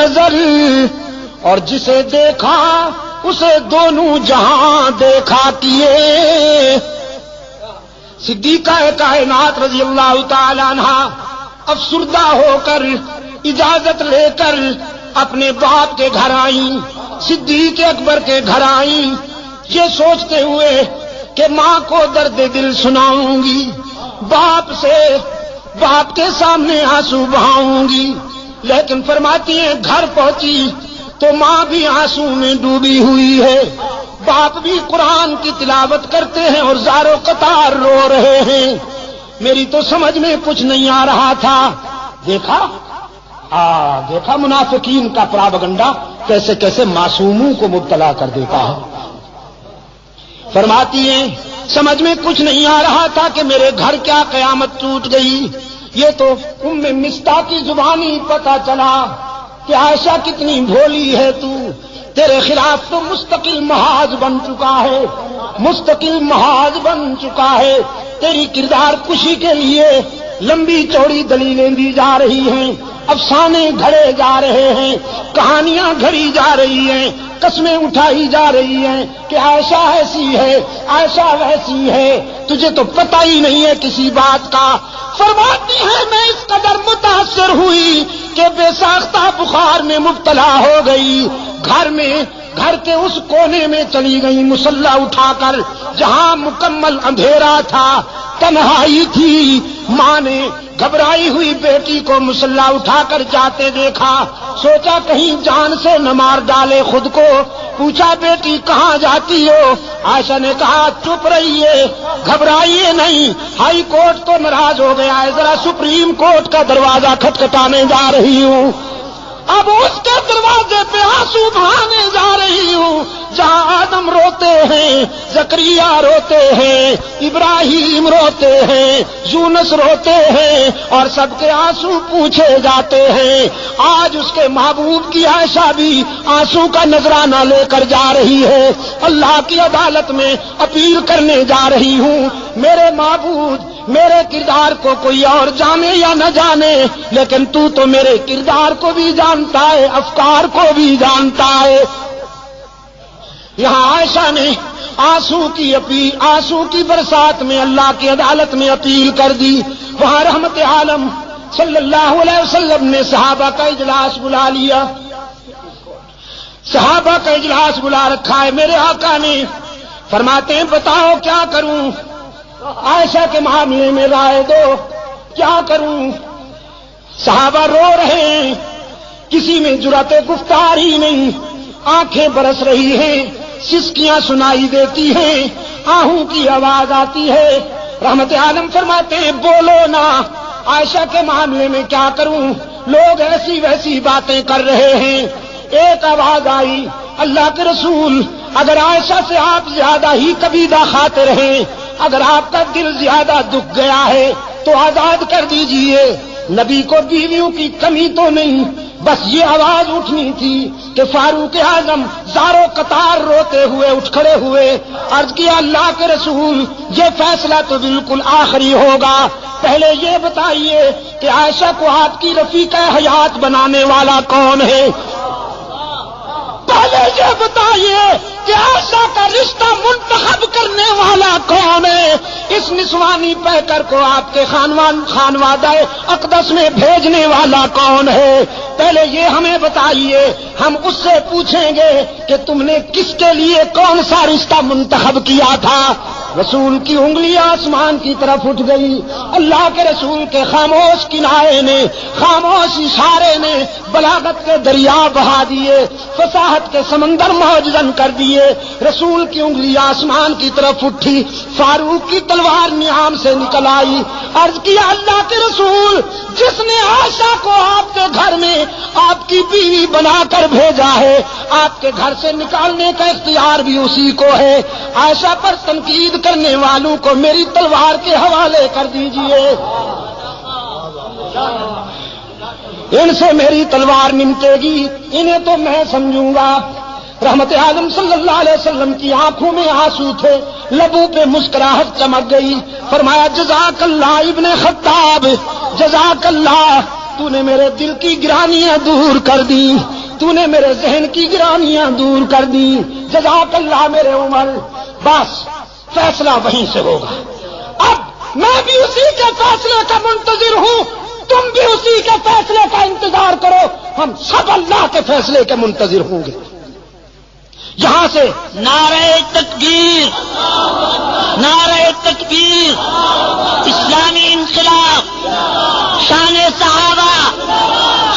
نظر اور جسے دیکھا اسے دونوں جہاں دیکھا کیے. صدیقہ کائنات رضی اللہ تعالی عنہ افسردہ ہو کر اجازت لے کر اپنے باپ کے گھر آئیں، صدیق اکبر کے گھر آئیں، یہ سوچتے ہوئے کہ ماں کو درد دل سناؤں گی، باپ کے سامنے آنسو بہاؤں گی. لیکن فرماتی ہیں گھر پہنچی تو ماں بھی آنسو میں ڈوبی ہوئی ہے، باپ بھی قرآن کی تلاوت کرتے ہیں اور زارو قطار رو رہے ہیں. میری تو سمجھ میں کچھ نہیں آ رہا تھا. دیکھا منافقین کا پراپگنڈا کیسے کیسے معصوموں کو مبتلا کر دیتا ہے. فرماتی ہیں سمجھ میں کچھ نہیں آ رہا تھا کہ میرے گھر کیا قیامت ٹوٹ گئی. یہ تو ام مصطح کی زبانی پتہ چلا کہ عائشہ کتنی بھولی ہے تو، تیرے خلاف تو مستقل محاذ بن چکا ہے، مستقل محاذ بن چکا ہے. تیری کردار کشی کے لیے لمبی چوڑی دلیلیں دی جا رہی ہیں، افسانے گھڑے جا رہے ہیں، کہانیاں گھڑی جا رہی ہیں، قسمیں اٹھائی جا رہی ہیں کہ عائشہ ایسی ہے، عائشہ ویسی ہے، تجھے تو پتہ ہی نہیں ہے کسی بات کا. فرماتی ہے میں اس قدر متاثر ہوئی کہ بے ساختہ بخار میں مبتلا ہو گئی. گھر کے اس کونے میں چلی گئی مسلح اٹھا کر جہاں مکمل اندھیرا تھا، تنہائی تھی. ماں نے گھبرائی ہوئی بیٹی کو مسلح اٹھا کر جاتے دیکھا، سوچا کہیں جان سے نہ مار ڈالے خود کو. پوچھا بیٹی کہاں جاتی ہو؟ عائشہ نے کہا چپ رہیے، گھبرائیے نہیں، ہائی کورٹ تو ناراض ہو گیا ہے، ذرا سپریم کورٹ کا دروازہ کھٹکھٹانے جا رہی ہوں. اب اس کے دروازے پہ آنسو بہانے جا رہی ہوں جہاں آدم روتے ہیں، زکریا روتے ہیں، ابراہیم روتے ہیں، یونس روتے ہیں اور سب کے آنسو پوچھے جاتے ہیں. آج اس کے محبوب کی عائشہ بھی آنسو کا نذرانہ لے کر جا رہی ہے، اللہ کی عدالت میں اپیل کرنے جا رہی ہوں. میرے معبود میرے کردار کو کوئی اور جانے یا نہ جانے، لیکن تو میرے کردار کو بھی جانتا ہے، افکار کو بھی جانتا ہے. یہاں عائشہ نے آنسو کی برسات میں اللہ کی عدالت میں اپیل کر دی. وہاں رحمت عالم صلی اللہ علیہ وسلم نے صحابہ کا اجلاس بلا لیا، صحابہ کا اجلاس بلا رکھا ہے. میرے آقا نے فرماتے ہیں بتاؤ کیا کروں، عائشہ کے معاملے میں رائے دو، کیا کروں. صحابہ رو رہے ہیں، کسی میں جرأت گفتار ہی نہیں، آنکھیں برس رہی ہیں، سسکیاں سنائی دیتی ہیں، آہوں کی آواز آتی ہے. رحمت عالم فرماتے ہیں بولو نا، عائشہ کے معاملے میں کیا کروں، لوگ ایسی ویسی باتیں کر رہے ہیں. ایک آواز آئی اللہ کے رسول اگر عائشہ سے آپ زیادہ ہی قبیضہ کھاتے رہیں، اگر آپ کا دل زیادہ دکھ گیا ہے تو آزاد کر دیجئے. نبی کو بیویوں کی کمی تو نہیں، بس یہ آواز اٹھنی تھی کہ فاروق اعظم زارو قطار روتے ہوئے اٹھ کھڑے ہوئے. عرض کیا اللہ کے رسول یہ فیصلہ تو بالکل آخری ہوگا، پہلے یہ بتائیے کہ عائشہ کو آپ کی رفیقہ حیات بنانے والا کون ہے؟ پہلے یہ بتائیے کہ عائشہ کا رشتہ منتخب کرنے والا کون ہے؟ اس نسوانی پیکر کو آپ کے خانوادہ اقدس میں بھیجنے والا کون ہے؟ پہلے یہ ہمیں بتائیے، ہم اس سے پوچھیں گے کہ تم نے کس کے لیے کون سا رشتہ منتخب کیا تھا. رسول کی انگلیاں آسمان کی طرف اٹھ گئی. اللہ کے رسول کے خاموش کنارے نے، خاموش اشارے نے بلاغت کے دریا بہا دیے، فصاحت کے سمندر موجزن کر دیے. رسول کی انگلی آسمان کی طرف اٹھی، فاروق کی تلوار نیام سے نکل آئی. عرض کیا اللہ کے رسول جس نے عائشہ کو آپ کے گھر میں آپ کی بیوی بنا کر بھیجا ہے، آپ کے گھر سے نکالنے کا اختیار بھی اسی کو ہے. عائشہ پر تنقید کرنے والوں کو میری تلوار کے حوالے کر دیجئے، ان سے میری تلوار نمٹے گی، انہیں تو میں سمجھوں گا. رحمت عالم صلی اللہ علیہ وسلم کی آنکھوں میں آنسو تھے، لبوں پہ مسکراہٹ چمک گئی. فرمایا جزاک اللہ ابن خطاب، جزاک اللہ، تو نے میرے دل کی گرانیاں دور کر دی. تو نے میرے ذہن کی گرانیاں دور کر دی، جزاک اللہ میرے عمر، بس فیصلہ وہیں سے ہوگا۔ اب میں بھی اسی کے فیصلے کا منتظر ہوں، تم بھی اسی کے فیصلے کا انتظار کرو، ہم سب اللہ کے فیصلے کے منتظر ہوں گے۔ یہاں سے نعرہ تکبیر، نعرہ تکبیر، اسلامی انقلاب، شان صحابہ،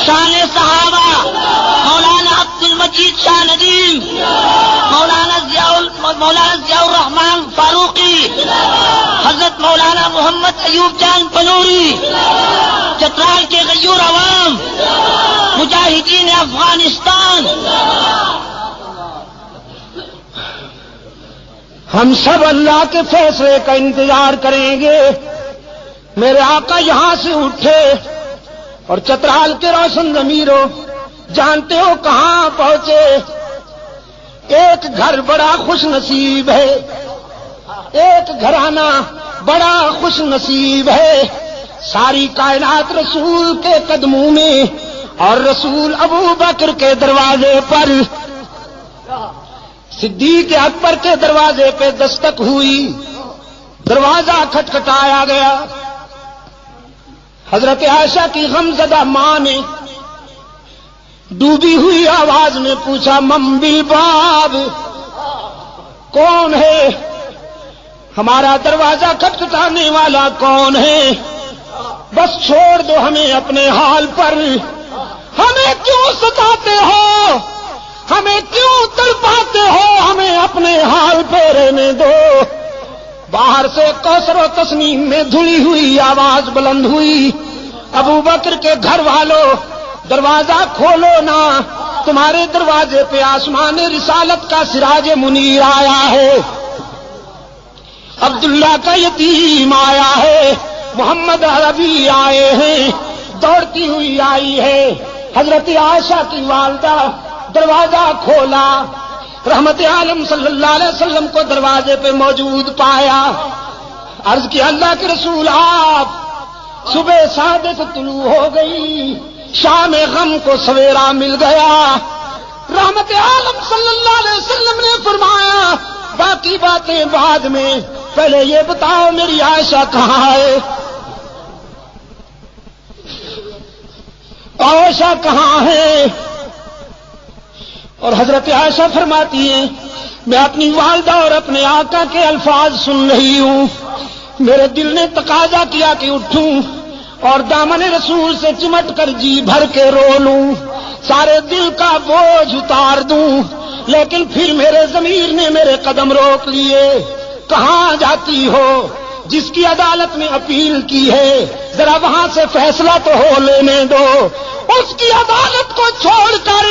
شان صحابہ، مولانا عبد المجید شاہ ندیم، مولانا ضیاء الرحمان فاروقی، حضرت مولانا محمد ایوب جان پنوری، چترال کے غیور عوام، مجاہدین افغانستان، ہم سب اللہ کے فیصلے کا انتظار کریں گے۔ میرے آقا یہاں سے اٹھے اور چترال کے روشن ضمیروں، جانتے ہو کہاں پہنچے؟ ایک گھر بڑا خوش نصیب ہے، ایک گھرانہ بڑا خوش نصیب ہے، ساری کائنات رسول کے قدموں میں، اور رسول ابو بکر کے دروازے پر، صدیق اکبر کے دروازے پہ دستک ہوئی، دروازہ کھٹکھٹایا گیا۔ حضرت عائشہ کی غمزدہ ماں نے ڈوبی ہوئی آواز میں پوچھا، من بالباب، کون ہے؟ ہمارا دروازہ کھٹکھٹانے والا کون ہے؟ بس چھوڑ دو ہمیں اپنے حال پر، ہمیں کیوں ستاتے ہو، ہمیں کیوں تڑپاتے ہو، ہمیں اپنے حال پہ رہنے دو۔ باہر سے کوثر و تسنیم میں دھلی ہوئی آواز بلند ہوئی، ابو بکر کے گھر والوں دروازہ کھولو نا، تمہارے دروازے پہ آسمان رسالت کا سراج منیر آیا ہے، عبداللہ کا یتیم آیا ہے، محمد عربی آئے ہیں، دوڑتی ہوئی آئی ہے۔ حضرت عائشہ کی والدہ دروازہ کھولا، رحمت عالم صلی اللہ علیہ وسلم کو دروازے پہ موجود پایا، عرض کیا اللہ کے رسول آپ، صبح صادق طلوع ہو گئی، شام غم کو سویرا مل گیا۔ رحمت عالم صلی اللہ علیہ وسلم نے فرمایا باقی باتیں بعد میں، پہلے یہ بتاؤ میری عائشہ کہاں ہے؟ عائشہ کہاں ہے؟ اور حضرت عائشہ فرماتی ہیں میں اپنی والدہ اور اپنے آقا کے الفاظ سن رہی ہوں، میرے دل نے تقاضا کیا کہ اٹھوں اور دامن رسول سے چمٹ کر جی بھر کے رو لوں، سارے دل کا بوجھ اتار دوں، لیکن پھر میرے ضمیر نے میرے قدم روک لیے۔ کہاں جاتی ہو؟ جس کی عدالت میں اپیل کی ہے ذرا وہاں سے فیصلہ تو ہو لینے دو، اس کی عدالت کو چھوڑ کر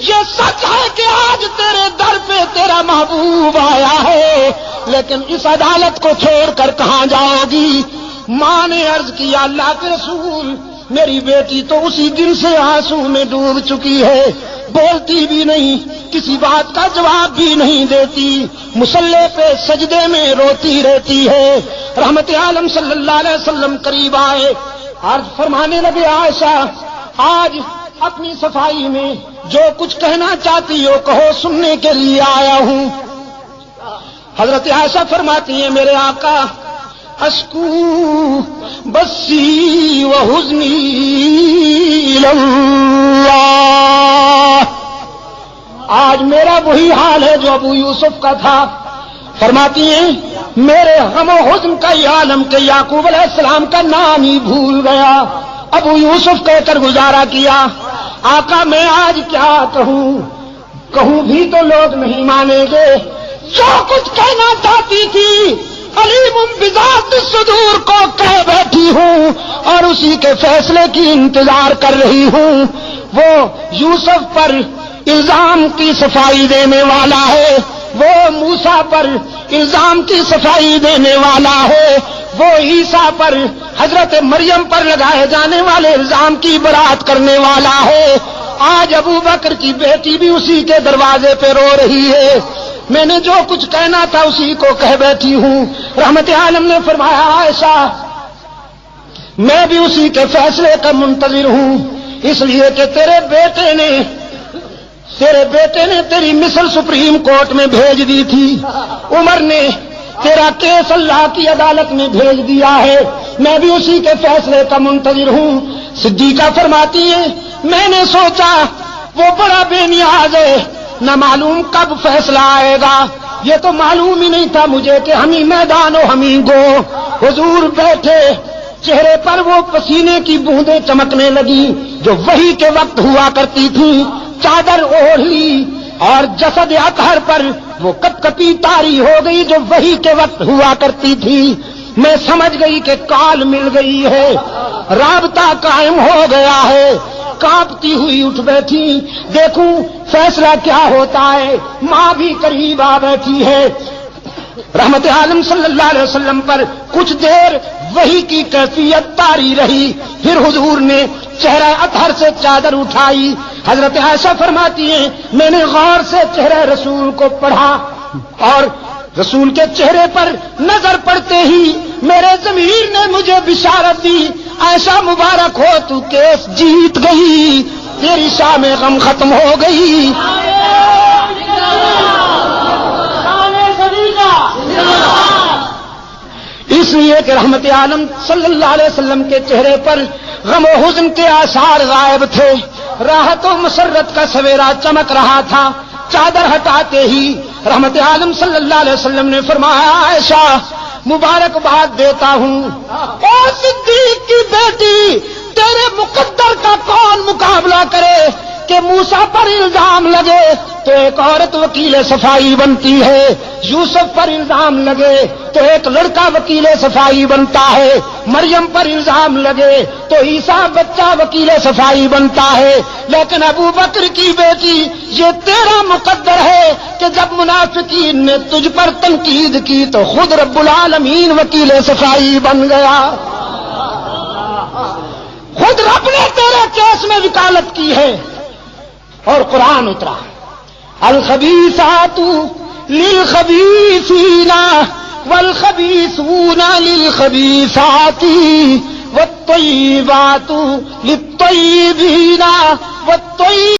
یہ سچ ہے کہ آج تیرے در پہ تیرا محبوب آیا ہے، لیکن اس عدالت کو چھوڑ کر کہاں جاؤ گی؟ ماں نے عرض کیا اللہ کے رسول میری بیٹی تو اسی دن سے آنسو میں ڈوب چکی ہے، بولتی بھی نہیں، کسی بات کا جواب بھی نہیں دیتی، مصلے پہ سجدے میں روتی رہتی ہے۔ رحمت عالم صلی اللہ علیہ وسلم قریب آئے، عرض فرمانے لگے عائشہ آج اپنی صفائی میں جو کچھ کہنا چاہتی ہو کہو، سننے کے لیے آیا ہوں۔ حضرت عائشہ فرماتی ہیں میرے آقا اشکو بسی و حزنی اللہ، آج میرا وہی حال ہے جو ابو یوسف کا تھا۔ فرماتی ہیں میرے غم و حزن کا یہ عالم کہ یعقوب علیہ السلام کا نام ہی بھول گیا، ابو یوسف کہہ کر گزارا کیا۔ آقا میں آج کیا کہوں بھی تو لوگ نہیں مانیں گے، جو کچھ کہنا چاہتی تھی علیم بذات الصدور کو کہہ بیٹھی ہوں اور اسی کے فیصلے کی انتظار کر رہی ہوں۔ وہ یوسف پر الزام کی صفائی دینے والا ہے، وہ موسیٰ پر الزام کی صفائی دینے والا ہے، وہ عیسیٰ پر حضرت مریم پر لگائے جانے والے الزام کی برات کرنے والا ہے۔ آج ابو بکر کی بیٹی بھی اسی کے دروازے پہ رو رہی ہے، میں نے جو کچھ کہنا تھا اسی کو کہہ بیٹھی ہوں۔ رحمت عالم نے فرمایا عائشہ میں بھی اسی کے فیصلے کا منتظر ہوں، اس لیے کہ تیرے بیٹے نے تیرے بیٹے نے تیری مثل سپریم کورٹ میں بھیج دی تھی، عمر نے تیرا کیس اللہ کی عدالت میں بھیج دیا ہے، میں بھی اسی کے فیصلے کا منتظر ہوں۔ صدیقہ فرماتی ہے میں نے سوچا وہ بڑا بے نیاز ہے، نہ معلوم کب فیصلہ آئے گا، یہ تو معلوم ہی نہیں تھا مجھے کہ ہم ہی میدان و ہم ہی گو۔ حضور بیٹھے، چہرے پر وہ پسینے کی بوندیں چمکنے لگی جو وحی کے وقت ہوا کرتی تھیں، چادر اوڑھ لی اور جسد اطہر پر وہ کپ کپی تاری ہو گئی جو وحی کے وقت ہوا کرتی تھی۔ میں سمجھ گئی کہ کال مل گئی ہے، رابطہ قائم ہو گیا ہے، کانپتی ہوئی اٹھ بیٹھی، دیکھوں فیصلہ کیا ہوتا ہے۔ ماں بھی قریب آ بیٹھی ہے۔ رحمت عالم صلی اللہ علیہ وسلم پر کچھ دیر وحی کی کیفیت طاری رہی، پھر حضور نے چہرہ اطہر سے چادر اٹھائی۔ حضرت عائشہ فرماتی ہیں میں نے غور سے چہرہ رسول کو پڑھا اور رسول کے چہرے پر نظر پڑتے ہی میرے ضمیر نے مجھے بشارت دی، عائشہ مبارک ہو تو کیس جیت گئی، تیری شاہ میں غم ختم ہو گئی۔ اس لیے کہ رحمت عالم صلی اللہ علیہ وسلم کے چہرے پر غم و حزن کے آثار غائب تھے، راحت و مسرت کا سویرا چمک رہا تھا۔ چادر ہٹاتے ہی رحمت عالم صلی اللہ علیہ وسلم نے فرمایا عائشہ مبارکباد دیتا ہوں، اے صدیق کی بیٹی، تیرے مقدر کا کون مقابلہ کرے کہ موسیٰ پر الزام لگے تو ایک عورت وکیل صفائی بنتی ہے، یوسف پر الزام لگے تو ایک لڑکا وکیل صفائی بنتا ہے، مریم پر الزام لگے تو عیسیٰ بچہ وکیل صفائی بنتا ہے، لیکن ابو بکر کی بیٹی یہ تیرا مقدر ہے کہ جب منافقین نے تجھ پر تنقید کی تو خود رب العالمین وکیل صفائی بن گیا، خود رب نے تیرے کیس میں وکالت کی ہے۔ اور قرآن اترا الخبیثات للخبیثین والخبیثون للخبیثات والطیبات للطیبین والطیبین